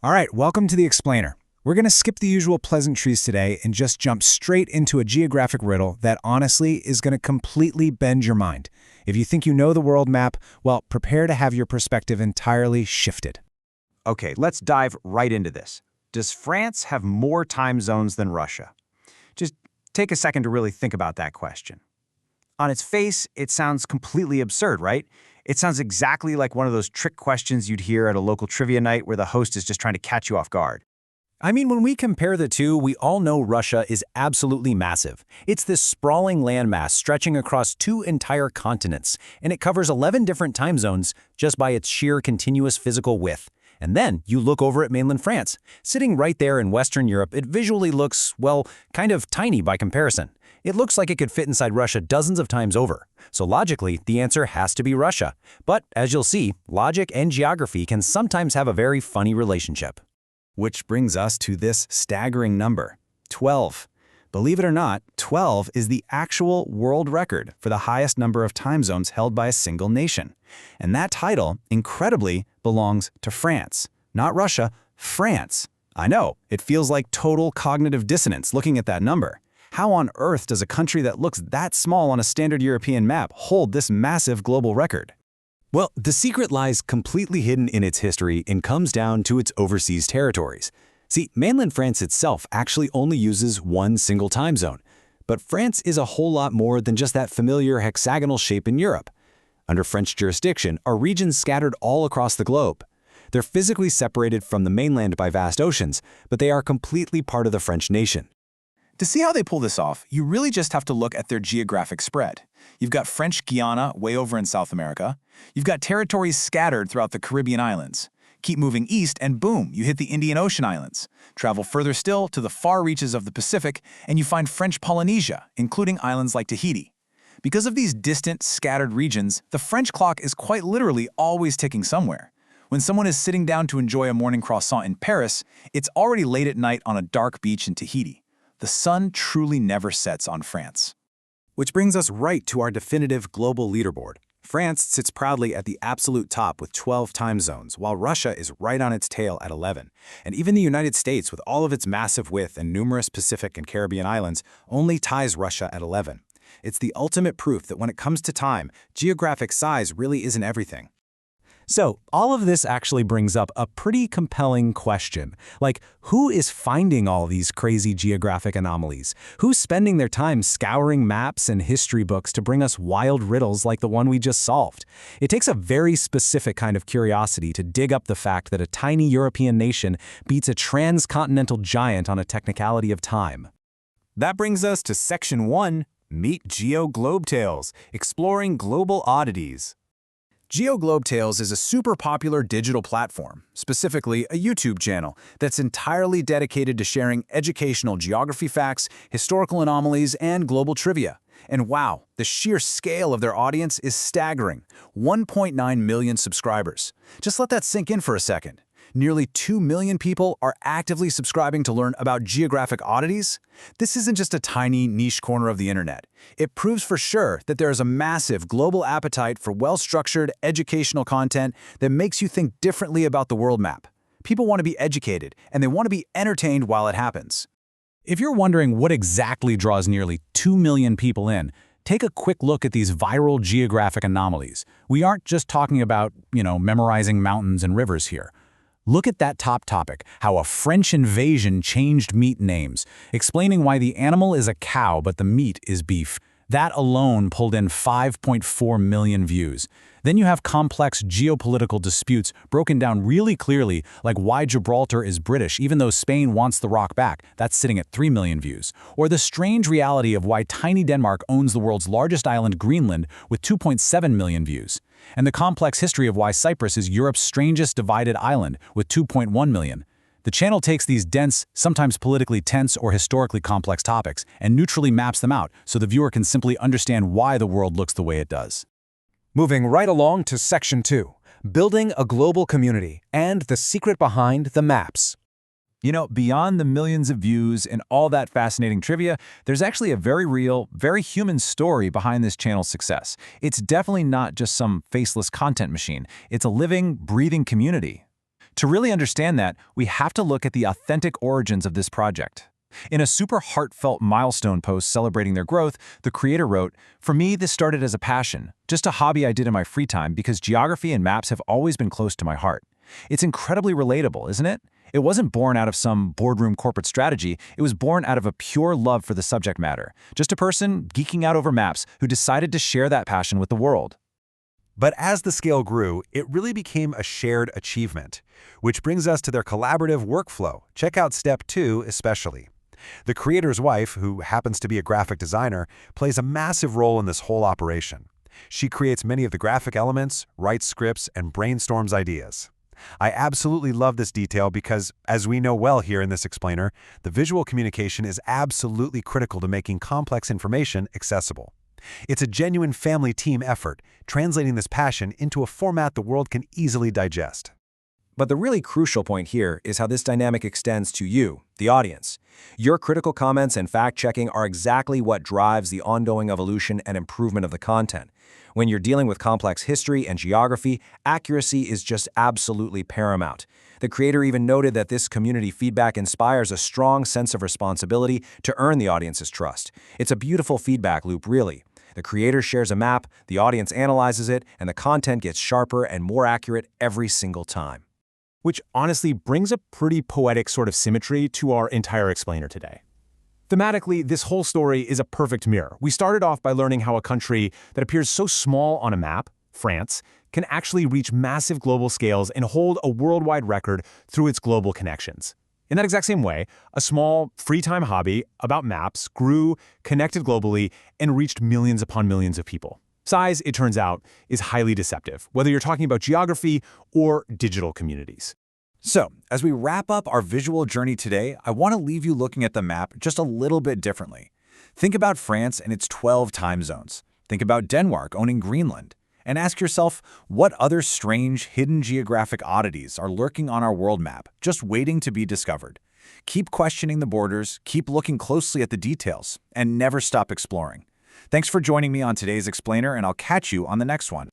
All right, welcome to The Explainer. We're going to skip the usual pleasantries today and just jump straight into a geographic riddle that honestly is going to completely bend your mind. If you think you know the world map, well, prepare to have your perspective entirely shifted. Okay, let's dive right into this. Does France have more time zones than Russia? Just take a second to really think about that question. On its face, it sounds completely absurd, right? It sounds exactly like one of those trick questions you'd hear at a local trivia night where the host is just trying to catch you off guard. I mean, when we compare the two, we all know Russia is absolutely massive. It's this sprawling landmass stretching across 2 entire continents, and it covers 11 different time zones just by its sheer continuous physical width. And then you look over at mainland France. Sitting right there in Western Europe, it visually looks, well, kind of tiny by comparison. It looks like it could fit inside Russia dozens of times over. So logically, the answer has to be Russia. But as you'll see, logic and geography can sometimes have a very funny relationship. Which brings us to this staggering number, 12. Believe it or not, 12 is the actual world record for the highest number of time zones held by a single nation. And that title, incredibly, belongs to France. Not Russia, France. I know, it feels like total cognitive dissonance looking at that number. How on earth does a country that looks that small on a standard European map hold this massive global record? Well, the secret lies completely hidden in its history and comes down to its overseas territories. See, mainland France itself actually only uses one single time zone. But France is a whole lot more than just that familiar hexagonal shape in Europe. Under French jurisdiction are regions scattered all across the globe. They're physically separated from the mainland by vast oceans, but they are completely part of the French nation. To see how they pull this off, you really just have to look at their geographic spread. You've got French Guiana way over in South America. You've got territories scattered throughout the Caribbean islands. Keep moving east and boom, you hit the Indian Ocean islands. Travel further still to the far reaches of the Pacific and you find French Polynesia, including islands like Tahiti. Because of these distant, scattered regions, the French clock is quite literally always ticking somewhere. When someone is sitting down to enjoy a morning croissant in Paris, it's already late at night on a dark beach in Tahiti. The sun truly never sets on France. Which brings us right to our definitive global leaderboard. France sits proudly at the absolute top with 12 time zones, while Russia is right on its tail at 11. And even the United States, with all of its massive width and numerous Pacific and Caribbean islands, only ties Russia at 11. It's the ultimate proof that when it comes to time, geographic size really isn't everything. So, all of this actually brings up a pretty compelling question. Like, who is finding all these crazy geographic anomalies? Who's spending their time scouring maps and history books to bring us wild riddles like the one we just solved? It takes a very specific kind of curiosity to dig up the fact that a tiny European nation beats a transcontinental giant on a technicality of time. That brings us to Section 1, Meet GeoGlobeTales, exploring global oddities. GeoGlobeTales is a super popular digital platform, specifically a YouTube channel, that's entirely dedicated to sharing educational geography facts, historical anomalies, and global trivia. And wow, the sheer scale of their audience is staggering. 1.9 million subscribers. Just let that sink in for a second. Nearly 2 million people are actively subscribing to learn about geographic oddities. This isn't just a tiny niche corner of the internet. It proves for sure that there is a massive global appetite for well-structured educational content that makes you think differently about the world map. People want to be educated, and they want to be entertained while it happens. If you're wondering what exactly draws nearly 2 million people in, take a quick look at these viral geographic anomalies. We aren't just talking about, memorizing mountains and rivers here. Look at that top topic, how a French invasion changed meat names, explaining why the animal is a cow but the meat is beef. That alone pulled in 5.4 million views. Then you have complex geopolitical disputes broken down really clearly, like why Gibraltar is British even though Spain wants the rock back. That's sitting at 3 million views. Or the strange reality of why tiny Denmark owns the world's largest island, Greenland, with 2.7 million views. And the complex history of why Cyprus is Europe's strangest divided island, with 2.1 million. The channel takes these dense, sometimes politically tense or historically complex topics and neutrally maps them out so the viewer can simply understand why the world looks the way it does. Moving right along to Section 2, Building a Global Community and the Secret Behind the Maps. You know, beyond the millions of views and all that fascinating trivia, there's actually a very real, very human story behind this channel's success. It's definitely not just some faceless content machine. It's a living, breathing community. To really understand that, we have to look at the authentic origins of this project. In a super heartfelt milestone post celebrating their growth, the creator wrote, "For me, this started as a passion, just a hobby I did in my free time because geography and maps have always been close to my heart." It's incredibly relatable, isn't it? It wasn't born out of some boardroom corporate strategy, it was born out of a pure love for the subject matter. Just a person geeking out over maps who decided to share that passion with the world. But as the scale grew, it really became a shared achievement, which brings us to their collaborative workflow. Check out Step 2 especially. The creator's wife, who happens to be a graphic designer, plays a massive role in this whole operation. She creates many of the graphic elements, writes scripts, and brainstorms ideas. I absolutely love this detail because, as we know well here in this explainer, the visual communication is absolutely critical to making complex information accessible. It's a genuine family team effort, translating this passion into a format the world can easily digest. But the really crucial point here is how this dynamic extends to you, the audience. Your critical comments and fact-checking are exactly what drives the ongoing evolution and improvement of the content. When you're dealing with complex history and geography, accuracy is just absolutely paramount. The creator even noted that this community feedback inspires a strong sense of responsibility to earn the audience's trust. It's a beautiful feedback loop, really. The creator shares a map, the audience analyzes it, and the content gets sharper and more accurate every single time. Which honestly brings a pretty poetic sort of symmetry to our entire explainer today. Thematically, this whole story is a perfect mirror. We started off by learning how a country that appears so small on a map, France, can actually reach massive global scales and hold a worldwide record through its global connections. In that exact same way, a small, free-time hobby about maps grew, connected globally, and reached millions upon millions of people. Size, it turns out, is highly deceptive, whether you're talking about geography or digital communities. So, as we wrap up our visual journey today, I want to leave you looking at the map just a little bit differently. Think about France and its 12 time zones. Think about Denmark owning Greenland. And ask yourself, what other strange, hidden geographic oddities are lurking on our world map, just waiting to be discovered? Keep questioning the borders, keep looking closely at the details, and never stop exploring. Thanks for joining me on today's explainer, and I'll catch you on the next one.